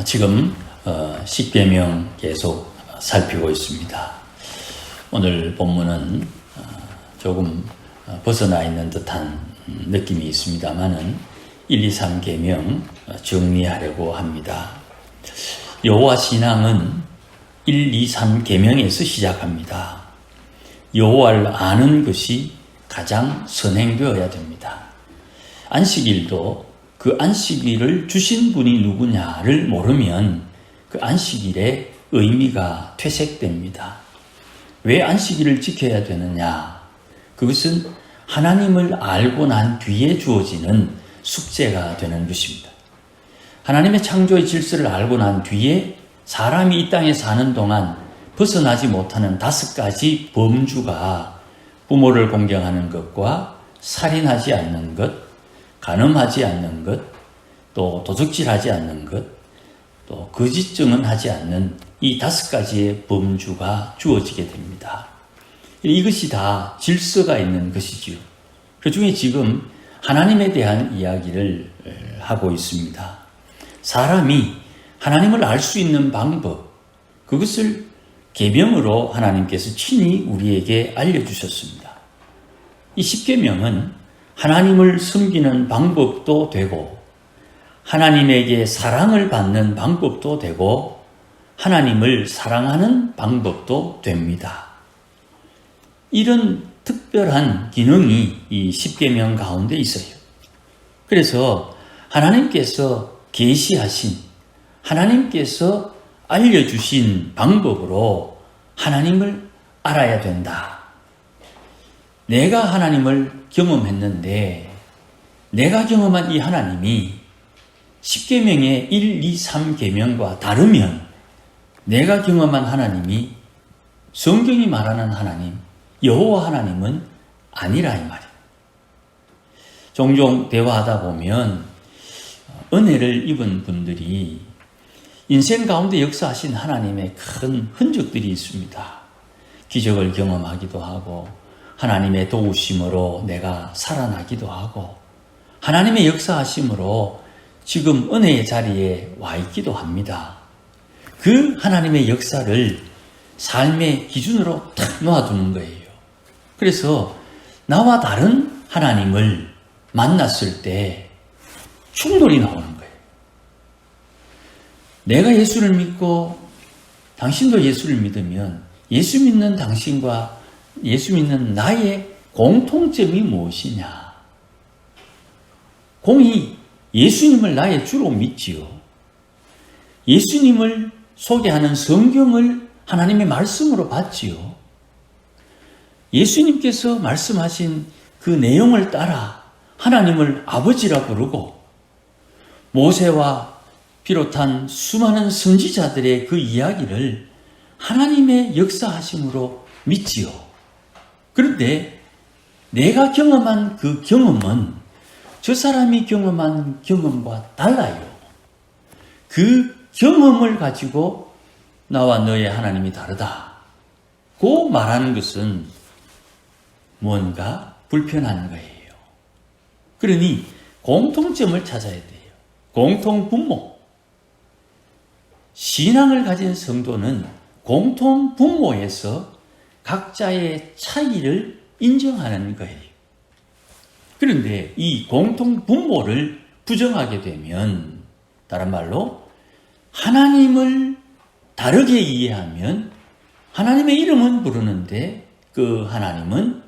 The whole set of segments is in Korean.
지금 십계명 계속 살피고 있습니다. 오늘 본문은 조금 벗어나 있는 듯한 느낌이 있습니다만은 1, 2, 3계명 정리하려고 합니다. 여호와 신앙은 1, 2, 3계명에서 시작합니다. 여호와를 아는 것이 가장 선행되어야 됩니다. 안식일도 그 안식일을 주신 분이 누구냐를 모르면 그 안식일의 의미가 퇴색됩니다. 왜 안식일을 지켜야 되느냐? 그것은 하나님을 알고 난 뒤에 주어지는 숙제가 되는 것입니다. 하나님의 창조의 질서를 알고 난 뒤에 사람이 이 땅에 사는 동안 벗어나지 못하는 5가지 범주가 부모를 공경하는 것과 살인하지 않는 것, 간음하지 않는 것, 또 도적질하지 않는 것, 또 거짓 증언하지 않는 이 5가지의 범주가 주어지게 됩니다. 이것이 다 질서가 있는 것이지요. 그 중에 지금 하나님에 대한 이야기를 하고 있습니다. 사람이 하나님을 알 수 있는 방법, 그것을 계명으로 하나님께서 친히 우리에게 알려주셨습니다. 이 십계명은 하나님을 섬기는 방법도 되고 하나님에게 사랑을 받는 방법도 되고 하나님을 사랑하는 방법도 됩니다. 이런 특별한 기능이 이 십계명 가운데 있어요. 그래서 하나님께서 계시하신, 하나님께서 알려주신 방법으로 하나님을 알아야 된다. 내가 하나님을 경험했는데 내가 경험한 이 하나님이 십계명의 1, 2, 3계명과 다르면 내가 경험한 하나님이 성경이 말하는 하나님, 여호와 하나님은 아니라 이 말이에요. 종종 대화하다 보면 은혜를 입은 분들이 인생 가운데 역사하신 하나님의 큰 흔적들이 있습니다. 기적을 경험하기도 하고 하나님의 도우심으로 내가 살아나기도 하고 하나님의 역사하심으로 지금 은혜의 자리에 와 있기도 합니다. 그 하나님의 역사를 삶의 기준으로 탁 놓아두는 거예요. 그래서 나와 다른 하나님을 만났을 때 충돌이 나오는 거예요. 내가 예수를 믿고 당신도 예수를 믿으면 예수 믿는 당신과 예수 믿는 나의 공통점이 무엇이냐? 공이 예수님을 나의 주로 믿지요. 예수님을 소개하는 성경을 하나님의 말씀으로 봤지요. 예수님께서 말씀하신 그 내용을 따라 하나님을 아버지라 부르고 모세와 비롯한 수많은 선지자들의 그 이야기를 하나님의 역사하심으로 믿지요. 그런데 내가 경험한 그 경험은 저 사람이 경험한 경험과 달라요. 그 경험을 가지고 나와 너의 하나님이 다르다. 고 말하는 것은 뭔가 불편한 거예요. 그러니 공통점을 찾아야 돼요. 공통 분모. 신앙을 가진 성도는 공통 분모에서 각자의 차이를 인정하는 거예요. 그런데 이 공통 분모를 부정하게 되면, 다른 말로 하나님을 다르게 이해하면 하나님의 이름은 부르는데 그 하나님은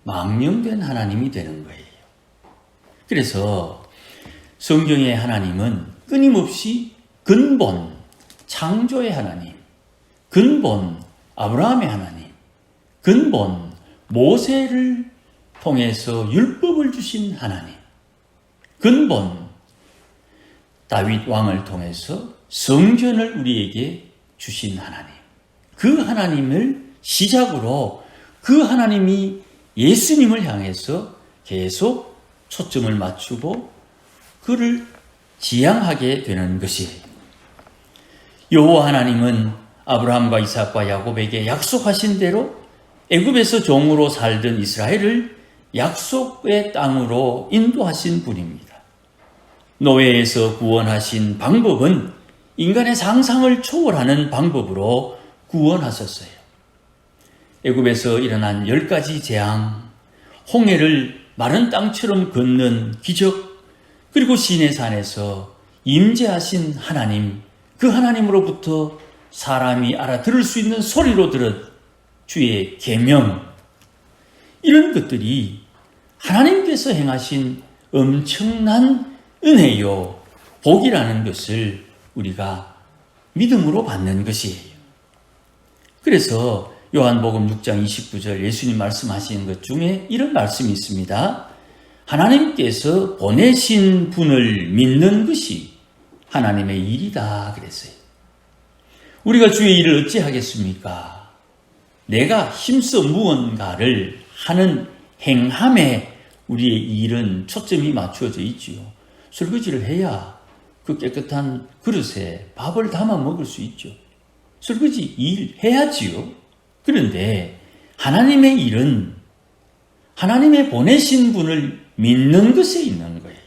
망령된 하나님이 되는 거예요. 그래서 성경의 하나님은 끊임없이 근본, 창조의 하나님, 근본, 아브라함의 하나님, 근본, 모세를 통해서 율법을 주신 하나님, 근본, 다윗 왕을 통해서 성전을 우리에게 주신 하나님, 그 하나님을 시작으로 그 하나님이 예수님을 향해서 계속 초점을 맞추고 그를 지향하게 되는 것이에요. 여호와 하나님은 아브라함과 이삭과 야곱에게 약속하신 대로 애굽에서 종으로 살던 이스라엘을 약속의 땅으로 인도하신 분입니다. 노예에서 구원하신 방법은 인간의 상상을 초월하는 방법으로 구원하셨어요. 애굽에서 일어난 10가지 재앙, 홍해를 마른 땅처럼 걷는 기적, 그리고 시내 산에서 임재하신 하나님, 그 하나님으로부터 사람이 알아들을 수 있는 소리로 들은 주의 계명, 이런 것들이 하나님께서 행하신 엄청난 은혜요, 복이라는 것을 우리가 믿음으로 받는 것이에요. 그래서 요한복음 6장 29절 예수님 말씀하시는 것 중에 이런 말씀이 있습니다. 하나님께서 보내신 분을 믿는 것이 하나님의 일이다 그랬어요. 우리가 주의 일을 어찌하겠습니까? 내가 힘써 무언가를 하는 행함에 우리의 일은 초점이 맞추어져 있지요. 설거지를 해야 그 깨끗한 그릇에 밥을 담아 먹을 수 있죠. 설거지 일 해야지요. 그런데 하나님의 일은 하나님의 보내신 분을 믿는 것에 있는 거예요.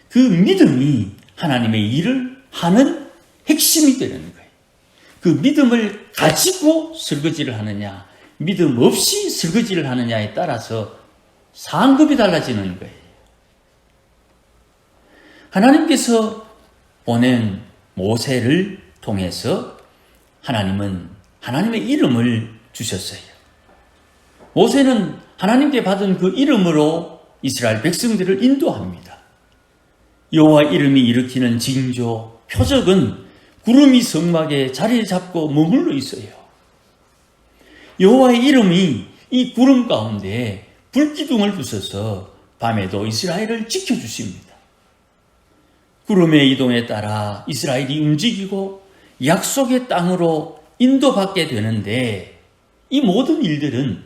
그 믿음이 하나님의 일을 하는 핵심이 되는 거예요. 그 믿음을 가지고 설거지를 하느냐, 믿음 없이 설거지를 하느냐에 따라서 상급이 달라지는 거예요. 하나님께서 보낸 모세를 통해서 하나님은 하나님의 이름을 주셨어요. 모세는 하나님께 받은 그 이름으로 이스라엘 백성들을 인도합니다. 여호와 이름이 일으키는 징조, 표적은 구름이 성막에 자리를 잡고 머물러 있어요. 여호와의 이름이 이 구름 가운데 불기둥을 부숴서 밤에도 이스라엘을 지켜주십니다. 구름의 이동에 따라 이스라엘이 움직이고 약속의 땅으로 인도받게 되는데, 이 모든 일들은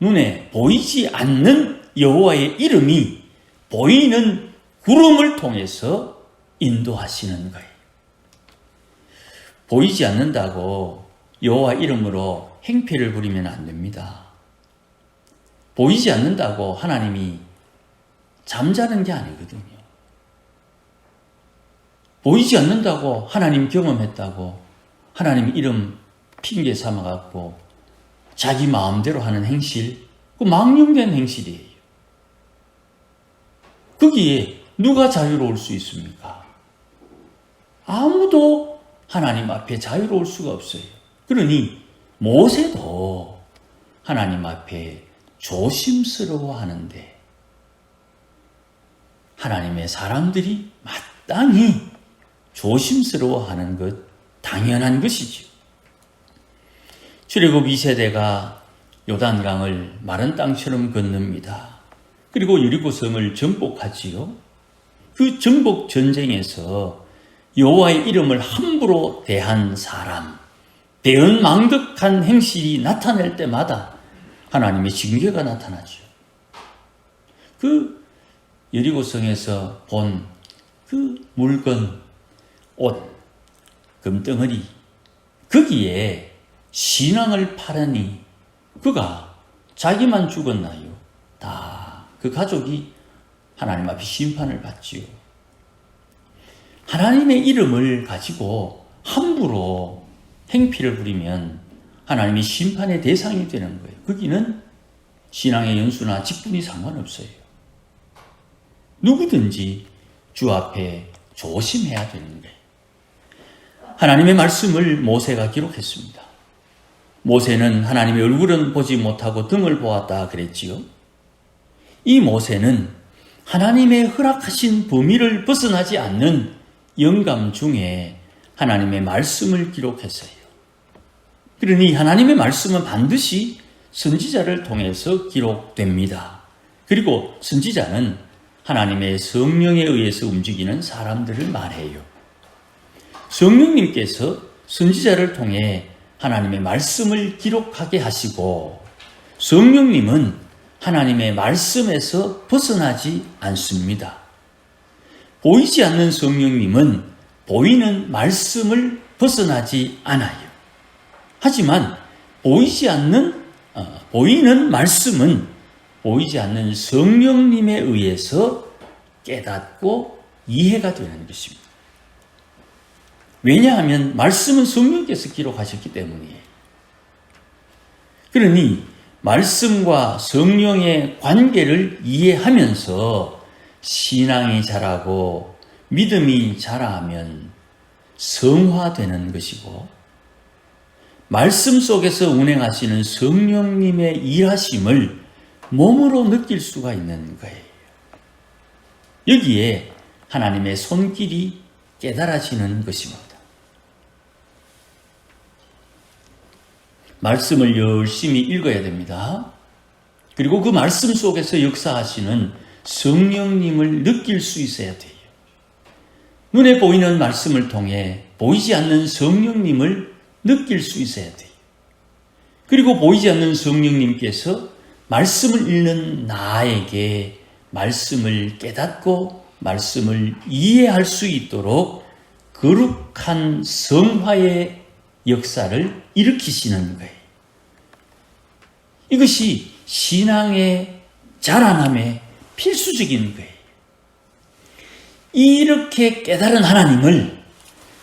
눈에 보이지 않는 여호와의 이름이 보이는 구름을 통해서 인도하시는 거예요. 보이지 않는다고 여호와 이름으로 행패를 부리면 안 됩니다. 보이지 않는다고 하나님이 잠자는 게 아니거든요. 보이지 않는다고 하나님 경험했다고 하나님 이름 핑계 삼아갖고 자기 마음대로 하는 행실, 그 망령된 행실이에요. 거기에 누가 자유로울 수 있습니까? 아무도 하나님 앞에 자유로울 수가 없어요. 그러니 모세도 하나님 앞에 조심스러워 하는데 하나님의 사람들이 마땅히 조심스러워 하는 것 당연한 것이죠. 출애굽 2세대가 요단강을 마른 땅처럼 건넙니다. 그리고 여리고성을 정복하지요. 그 정복 전쟁에서 여호와의 이름을 함부로 대한 사람, 대언망덕한 행실이 나타날 때마다 하나님의 징계가 나타나죠. 그 여리고성에서 본 그 물건, 옷, 금덩어리, 거기에 신앙을 팔으니 그가 자기만 죽었나요? 다 그 가족이 하나님 앞에 심판을 받지요. 하나님의 이름을 가지고 함부로 행피를 부리면 하나님이 심판의 대상이 되는 거예요. 거기는 신앙의 연수나 직분이 상관없어요. 누구든지 주 앞에 조심해야 되는 거예요. 하나님의 말씀을 모세가 기록했습니다. 모세는 하나님의 얼굴은 보지 못하고 등을 보았다 그랬지요. 이 모세는 하나님의 허락하신 범위를 벗어나지 않는 영감 중에 하나님의 말씀을 기록했어요. 그러니 하나님의 말씀은 반드시 선지자를 통해서 기록됩니다. 그리고 선지자는 하나님의 성령에 의해서 움직이는 사람들을 말해요. 성령님께서 선지자를 통해 하나님의 말씀을 기록하게 하시고, 성령님은 하나님의 말씀에서 벗어나지 않습니다. 보이지 않는 성령님은 보이는 말씀을 벗어나지 않아요. 하지만 보이는 말씀은 보이지 않는 성령님에 의해서 깨닫고 이해가 되는 것입니다. 왜냐하면 말씀은 성령께서 기록하셨기 때문이에요. 그러니 말씀과 성령의 관계를 이해하면서 신앙이 자라고 믿음이 자라면 성화되는 것이고, 말씀 속에서 운행하시는 성령님의 일하심을 몸으로 느낄 수가 있는 거예요. 여기에 하나님의 손길이 깨달아지는 것입니다. 말씀을 열심히 읽어야 됩니다. 그리고 그 말씀 속에서 역사하시는 성령님을 느낄 수 있어야 돼요. 눈에 보이는 말씀을 통해 보이지 않는 성령님을 느낄 수 있어야 돼요. 그리고 보이지 않는 성령님께서 말씀을 읽는 나에게 말씀을 깨닫고 말씀을 이해할 수 있도록 거룩한 성화의 역사를 일으키시는 거예요. 이것이 신앙의 자라남의 필수적인 거예요. 이렇게 깨달은 하나님을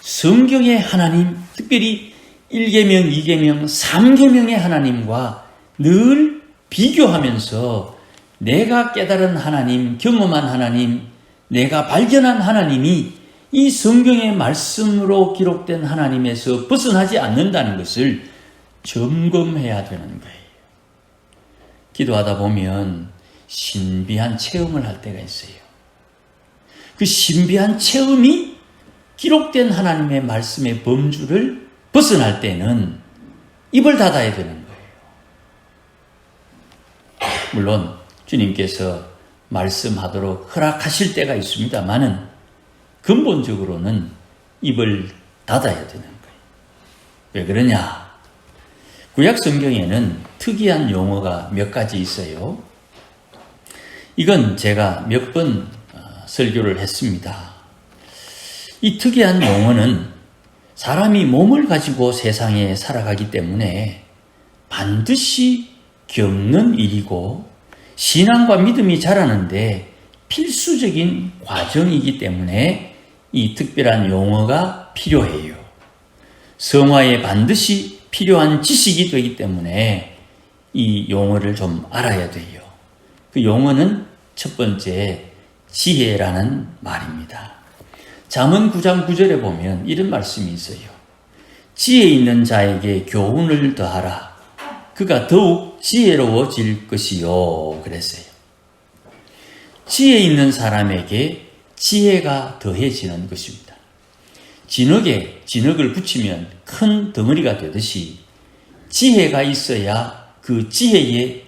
성경의 하나님, 특별히 1계명, 2계명, 3계명의 하나님과 늘 비교하면서 내가 깨달은 하나님, 경험한 하나님, 내가 발견한 하나님이 이 성경의 말씀으로 기록된 하나님에서 벗어나지 않는다는 것을 점검해야 되는 거예요. 기도하다 보면 신비한 체험을 할 때가 있어요. 그 신비한 체험이 기록된 하나님의 말씀의 범주를 벗어날 때는 입을 닫아야 되는 거예요. 물론 주님께서 말씀하도록 허락하실 때가 있습니다만은 근본적으로는 입을 닫아야 되는 거예요. 왜 그러냐? 구약 성경에는 특이한 용어가 몇 가지 있어요. 이건 제가 몇 번 설교를 했습니다. 이 특이한 용어는 사람이 몸을 가지고 세상에 살아가기 때문에 반드시 겪는 일이고 신앙과 믿음이 자라는데 필수적인 과정이기 때문에 이 특별한 용어가 필요해요. 성화에 반드시 필요한 지식이 되기 때문에 이 용어를 좀 알아야 돼요. 그 용어는 첫 번째 지혜라는 말입니다. 잠언 9장 9절에 보면 이런 말씀이 있어요. 지혜 있는 자에게 교훈을 더하라. 그가 더욱 지혜로워질 것이요. 그랬어요. 지혜 있는 사람에게 지혜가 더해지는 것입니다. 진흙에 진흙을 붙이면 큰 덩어리가 되듯이 지혜가 있어야 그 지혜에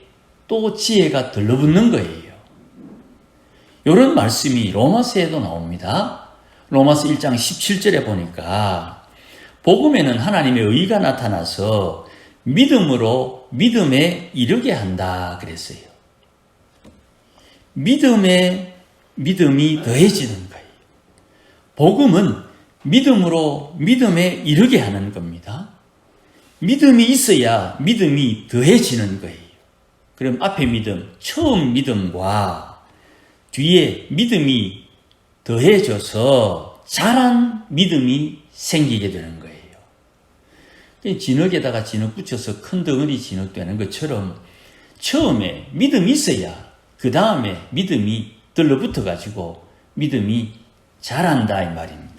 또 지혜가 들러붙는 거예요. 이런 말씀이 로마서에도 나옵니다. 로마서 1장 17절에 보니까 복음에는 하나님의 의가 나타나서 믿음으로 믿음에 이르게 한다 그랬어요. 믿음에 믿음이 더해지는 거예요. 복음은 믿음으로 믿음에 이르게 하는 겁니다. 믿음이 있어야 믿음이 더해지는 거예요. 그럼 앞에 믿음, 처음 믿음과 뒤에 믿음이 더해져서 자란 믿음이 생기게 되는 거예요. 진흙에다가 진흙 붙여서 큰 덩어리 진흙 되는 것처럼 처음에 믿음이 있어야 그 다음에 믿음이 들러붙어 가지고 믿음이 자란다 이 말입니다.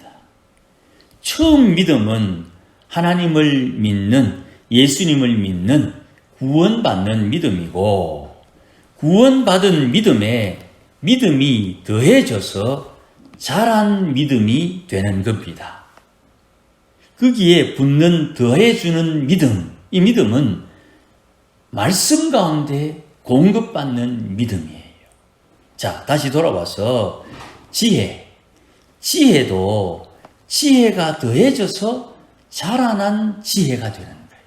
처음 믿음은 하나님을 믿는, 예수님을 믿는 구원받는 믿음이고, 구원받은 믿음에 믿음이 더해져서 자란 믿음이 되는 겁니다. 거기에 붙는 더해주는 믿음, 이 믿음은 말씀 가운데 공급받는 믿음이에요. 자, 다시 돌아와서 지혜도 지혜가 더해져서 자라난 지혜가 되는 거예요.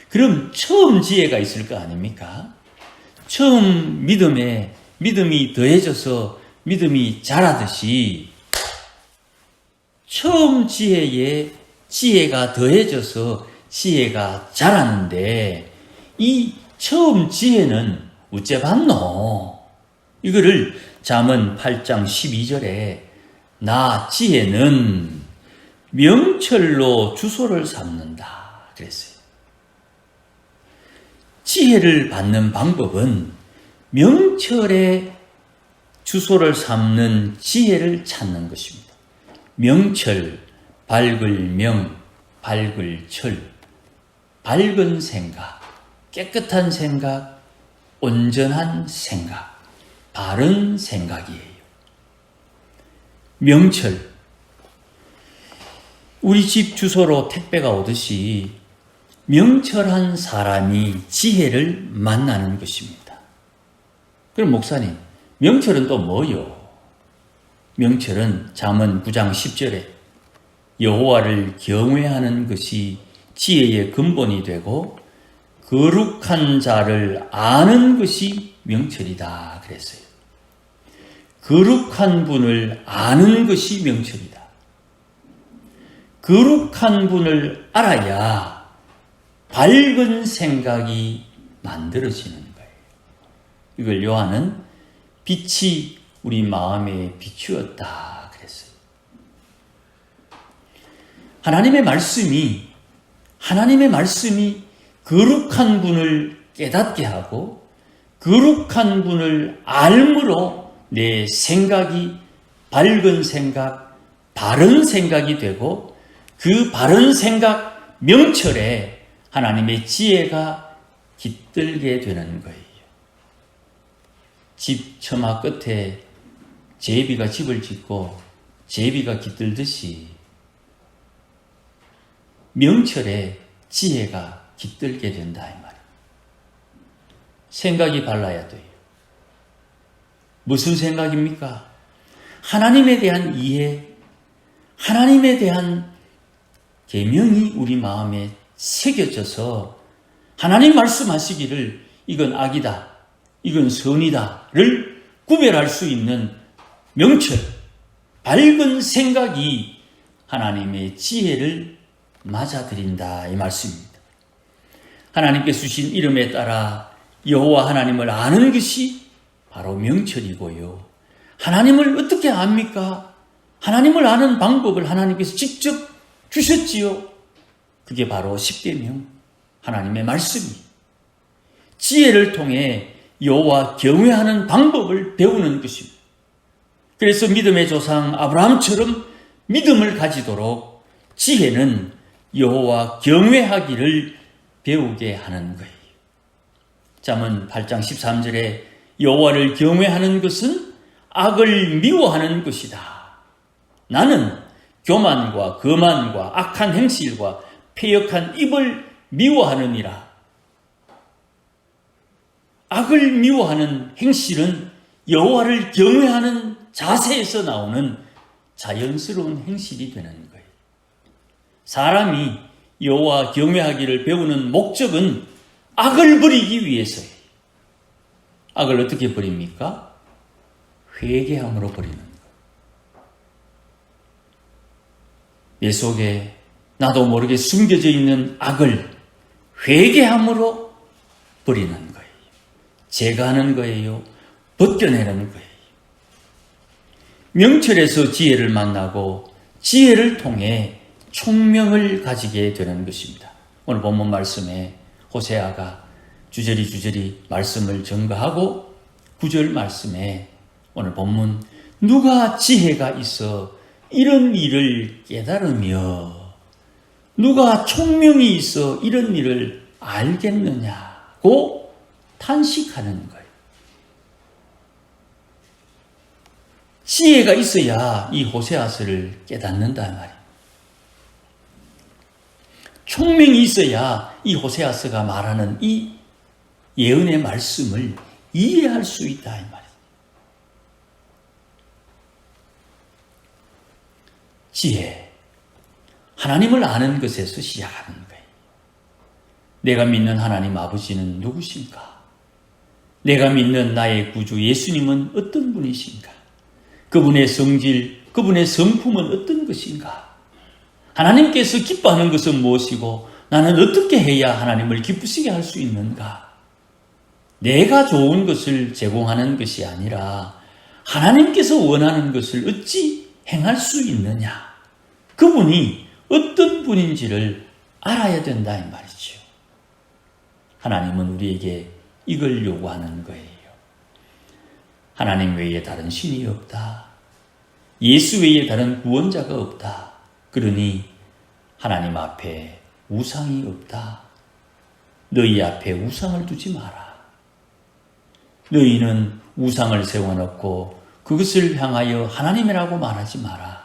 그럼 처음 지혜가 있을 거 아닙니까? 처음 믿음이 더해져서 믿음이 자라듯이 처음 지혜에 지혜가 더해져서 지혜가 자라는데 이 처음 지혜는 어째 받노? 이거를 잠언 8장 12절에 나 지혜는 명철로 주소를 삼는다 그랬어요. 지혜를 받는 방법은 명철에 주소를 삼는 지혜를 찾는 것입니다. 명철, 밝을 명, 밝을 철, 밝은 생각, 깨끗한 생각, 온전한 생각, 바른 생각이에요. 명철, 우리 집 주소로 택배가 오듯이 명철한 사람이 지혜를 만나는 것입니다. 그럼 목사님, 명철은 또 뭐요? 명철은 잠언 9장 10절에 여호와를 경외하는 것이 지혜의 근본이 되고 거룩한 자를 아는 것이 명철이다 그랬어요. 거룩한 분을 아는 것이 명철이다. 거룩한 분을 알아야 밝은 생각이 만들어지는 거예요. 이걸 요한은 빛이 우리 마음에 비추었다 그랬어요. 하나님의 말씀이 거룩한 분을 깨닫게 하고 거룩한 분을 알므로 내 생각이 밝은 생각, 바른 생각이 되고 그 바른 생각 명철에 하나님의 지혜가 깃들게 되는 거예요. 집 처마 끝에 제비가 집을 짓고 제비가 깃들듯이 명철에 지혜가 깃들게 된다 이 말이에요. 생각이 발라야 돼요. 무슨 생각입니까? 하나님에 대한 이해, 하나님에 대한 계명이 우리 마음에 새겨져서 하나님 말씀하시기를 이건 악이다, 이건 선이다를 구별할 수 있는 명철, 밝은 생각이 하나님의 지혜를 맞아들인다 이 말씀입니다. 하나님께서 주신 이름에 따라 여호와 하나님을 아는 것이 바로 명철이고요. 하나님을 어떻게 압니까? 하나님을 아는 방법을 하나님께서 직접 주셨지요. 그게 바로 십계명, 하나님의 말씀이 지혜를 통해 여호와 경외하는 방법을 배우는 것입니다. 그래서 믿음의 조상 아브라함처럼 믿음을 가지도록 지혜는 여호와 경외하기를 배우게 하는 거예요. 잠언 8장 13절에 여호와를 경외하는 것은 악을 미워하는 것이다. 나는 교만과 거만과 악한 행실과 패역한 입을 미워하느니라. 악을 미워하는 행실은 여호와를 경외하는 자세에서 나오는 자연스러운 행실이 되는 거예요. 사람이 여호와 경외하기를 배우는 목적은 악을 버리기 위해서예요. 악을 어떻게 버립니까? 회개함으로 버리는 거예요. 내 속에 나도 모르게 숨겨져 있는 악을 회개함으로 버리는 거예요. 제거하는 거예요. 벗겨내는 거예요. 명철에서 지혜를 만나고 지혜를 통해 총명을 가지게 되는 것입니다. 오늘 본문 말씀에 호세아가 주저리 말씀을 전가하고 9절 말씀에 오늘 본문 누가 지혜가 있어 이런 일을 깨달으며 누가 총명이 있어 이런 일을 알겠느냐고 탄식하는 거예요. 지혜가 있어야 이 호세아서를 깨닫는다 말이에요. 총명이 있어야 이 호세아서가 말하는 이 예언의 말씀을 이해할 수 있다 이 말이에요. 지혜, 하나님을 아는 것에서 시작하는 거예요. 내가 믿는 하나님 아버지는 누구신가? 내가 믿는 나의 구주 예수님은 어떤 분이신가? 그분의 성질, 그분의 성품은 어떤 것인가? 하나님께서 기뻐하는 것은 무엇이고 나는 어떻게 해야 하나님을 기쁘시게 할 수 있는가? 내가 좋은 것을 제공하는 것이 아니라 하나님께서 원하는 것을 어찌 행할 수 있느냐? 그분이 어떤 분인지를 알아야 된다 이 말이죠. 하나님은 우리에게 이걸 요구하는 거예요. 하나님 외에 다른 신이 없다. 예수 외에 다른 구원자가 없다. 그러니 하나님 앞에 우상이 없다. 너희 앞에 우상을 두지 마라. 너희는 우상을 세워놓고 그것을 향하여 하나님이라고 말하지 마라.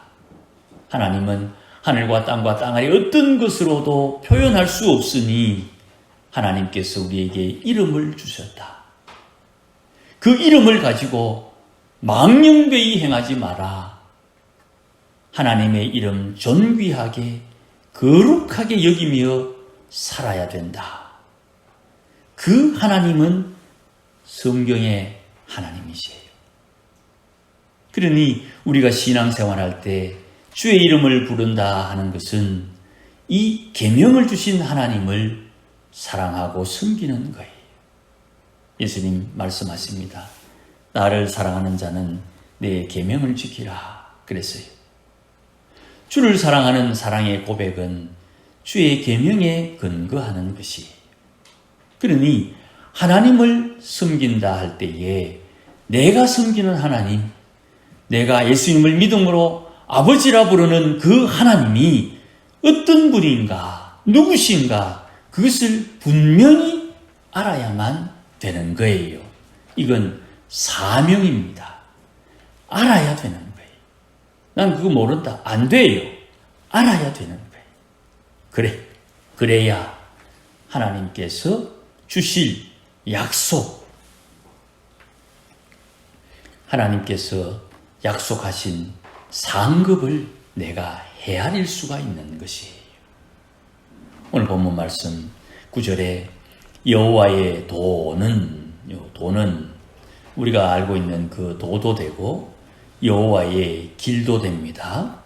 하나님은 하늘과 땅과 땅 아래 어떤 것으로도 표현할 수 없으니 하나님께서 우리에게 이름을 주셨다. 그 이름을 가지고 망령되이 행하지 마라. 하나님의 이름 존귀하게 거룩하게 여기며 살아야 된다. 그 하나님은 성경의 하나님이세요. 그러니 우리가 신앙생활할 때 주의 이름을 부른다 하는 것은 이 계명을 주신 하나님을 사랑하고 섬기는 거예요. 예수님 말씀하십니다. 나를 사랑하는 자는 내 계명을 지키라 그랬어요. 주를 사랑하는 사랑의 고백은 주의 계명에 근거하는 것이에요. 그러니 하나님을 섬긴다 할 때에 내가 섬기는 하나님, 내가 예수님을 믿음으로 아버지라 부르는 그 하나님이 어떤 분인가, 누구신가 그것을 분명히 알아야만 되는 거예요. 이건 사명입니다. 알아야 되는 거예요. 난 그거 모른다. 안 돼요. 알아야 되는 거예요. 그래야 하나님께서 주실 약속, 하나님께서 약속하신 상급을 내가 헤아릴 수가 있는 것이에요. 오늘 본문 말씀 9절에 여호와의 도는 우리가 알고 있는 그 도도 되고 여호와의 길도 됩니다.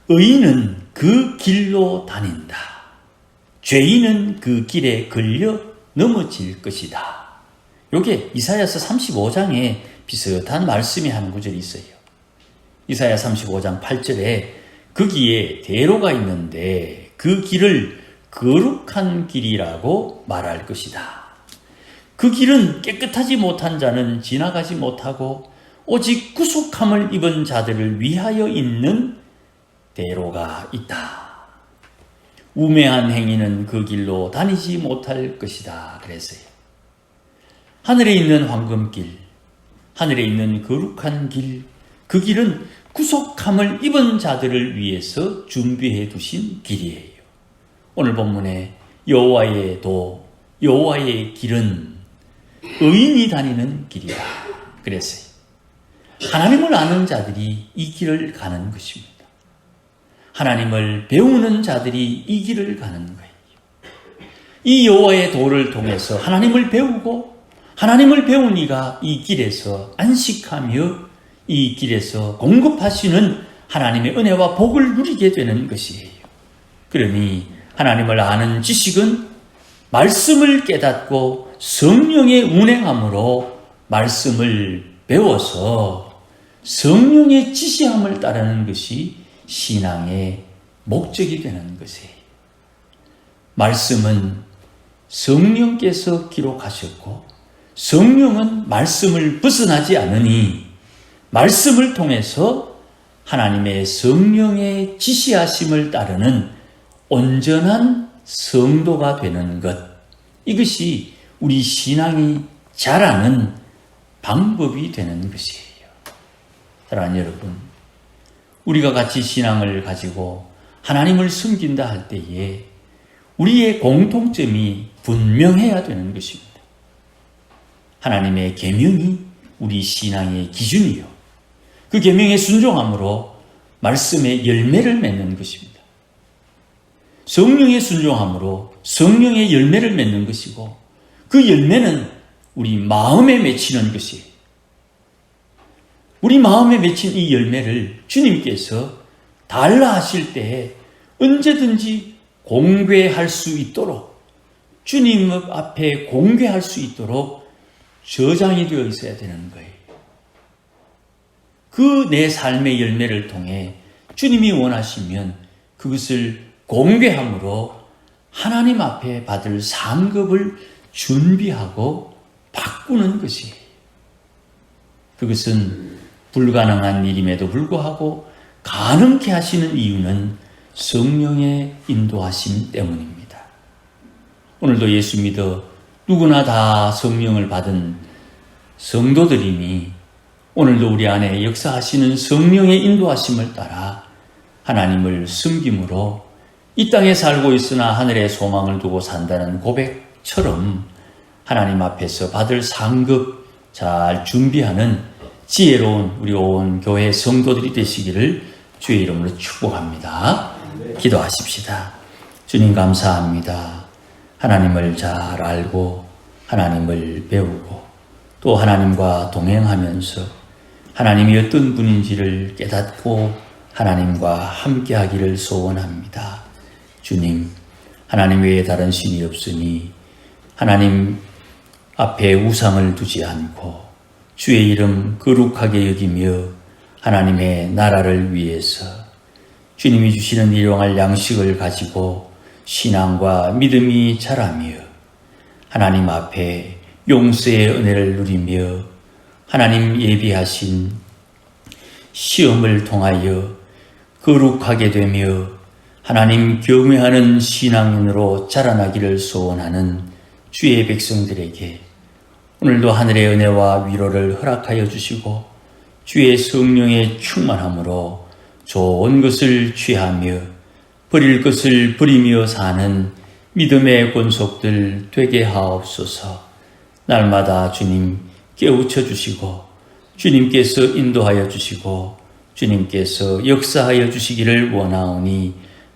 의인은 그 길로 다닌다. 죄인은 그 길에 걸려 넘어질 것이다. 요게 이사야서 35장에 비슷한 말씀이 한 구절이 있어요. 이사야 35장 8절에 거기에 대로가 있는데 그 길을 거룩한 길이라고 말할 것이다. 그 길은 깨끗하지 못한 자는 지나가지 못하고 오직 구속함을 입은 자들을 위하여 있는 대로가 있다. 우매한 행위는 그 길로 다니지 못할 것이다. 그랬어요. 하늘에 있는 황금길, 하늘에 있는 거룩한 길, 그 길은 구속함을 입은 자들을 위해서 준비해 두신 길이에요. 오늘 본문에 여호와의 도, 여호와의 길은 의인이 다니는 길이다. 그랬어요. 하나님을 아는 자들이 이 길을 가는 것입니다. 하나님을 배우는 자들이 이 길을 가는 거예요. 이 여호와의 도를 통해서 하나님을 배우고 하나님을 배운 이가 이 길에서 안식하며 이 길에서 공급하시는 하나님의 은혜와 복을 누리게 되는 것이에요. 그러니 하나님을 아는 지식은 말씀을 깨닫고 성령의 운행함으로 말씀을 배워서 성령의 지시함을 따르는 것이 신앙의 목적이 되는 것이에요. 말씀은 성령께서 기록하셨고 성령은 말씀을 벗어나지 않으니 말씀을 통해서 하나님의 성령의 지시하심을 따르는 온전한 성도가 되는 것, 이것이 우리 신앙이 자라는 방법이 되는 것이에요. 사랑하는 여러분, 우리가 같이 신앙을 가지고 하나님을 섬긴다 할 때에 우리의 공통점이 분명해야 되는 것입니다. 하나님의 계명이 우리 신앙의 기준이요. 그 계명에 순종함으로 말씀의 열매를 맺는 것입니다. 성령의 순종함으로 성령의 열매를 맺는 것이고 그 열매는 우리 마음에 맺히는 것이에요. 우리 마음에 맺힌 이 열매를 주님께서 달라 하실 때에 언제든지 공개할 수 있도록 주님 앞에 공개할 수 있도록 저장이 되어 있어야 되는 거예요. 그 내 삶의 열매를 통해 주님이 원하시면 그것을 공개함으로 하나님 앞에 받을 상급을 준비하고 바꾸는 것이에요. 그것은 불가능한 일임에도 불구하고 가능케 하시는 이유는 성령의 인도하심 때문입니다. 오늘도 예수 믿어 누구나 다 성령을 받은 성도들이니 오늘도 우리 안에 역사하시는 성령의 인도하심을 따라 하나님을 섬김으로 이 땅에 살고 있으나 하늘에 소망을 두고 산다는 고백처럼 하나님 앞에서 받을 상급 잘 준비하는 지혜로운 우리 온 교회 성도들이 되시기를 주의 이름으로 축복합니다. 기도하십시다. 주님 감사합니다. 하나님을 잘 알고 하나님을 배우고 또 하나님과 동행하면서 하나님이 어떤 분인지를 깨닫고 하나님과 함께하기를 소원합니다. 주님, 하나님 외에 다른 신이 없으니 하나님 앞에 우상을 두지 않고 주의 이름 거룩하게 여기며 하나님의 나라를 위해서 주님이 주시는 일용할 양식을 가지고 신앙과 믿음이 자라며 하나님 앞에 용서의 은혜를 누리며 하나님 예비하신 시험을 통하여 거룩하게 되며 하나님 경외하는 신앙인으로 자라나기를 소원하는 주의 백성들에게 오늘도 하늘의 은혜와 위로를 허락하여 주시고 주의 성령의 충만함으로 좋은 것을 취하며 버릴 것을 버리며 사는 믿음의 권속들 되게 하옵소서. 날마다 주님 깨우쳐 주시고 주님께서 인도하여 주시고 주님께서 역사하여 주시기를 원하오니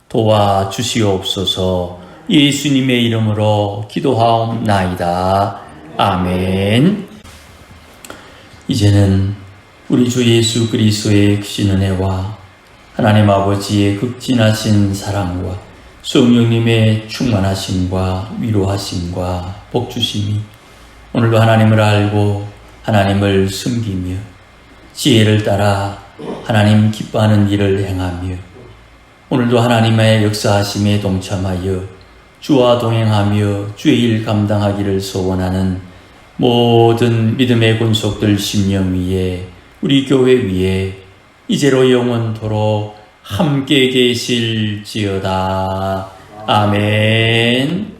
도와주시옵소서. 예수님의 이름으로 기도하옵나이다. 아멘. 이제는 우리 주 예수 그리스도의 크신 은혜와 하나님 아버지의 극진하신 사랑과 성령님의 충만하심과 위로하심과 복주심이 오늘도 하나님을 알고 하나님을 섬기며 지혜를 따라 하나님 기뻐하는 일을 행하며 오늘도 하나님의 역사하심에 동참하여 주와 동행하며 주의 일 감당하기를 소원하는 모든 믿음의 권속들 심령 위에 우리 교회 위에 이제로 영원토록 함께 계실지어다. 아멘.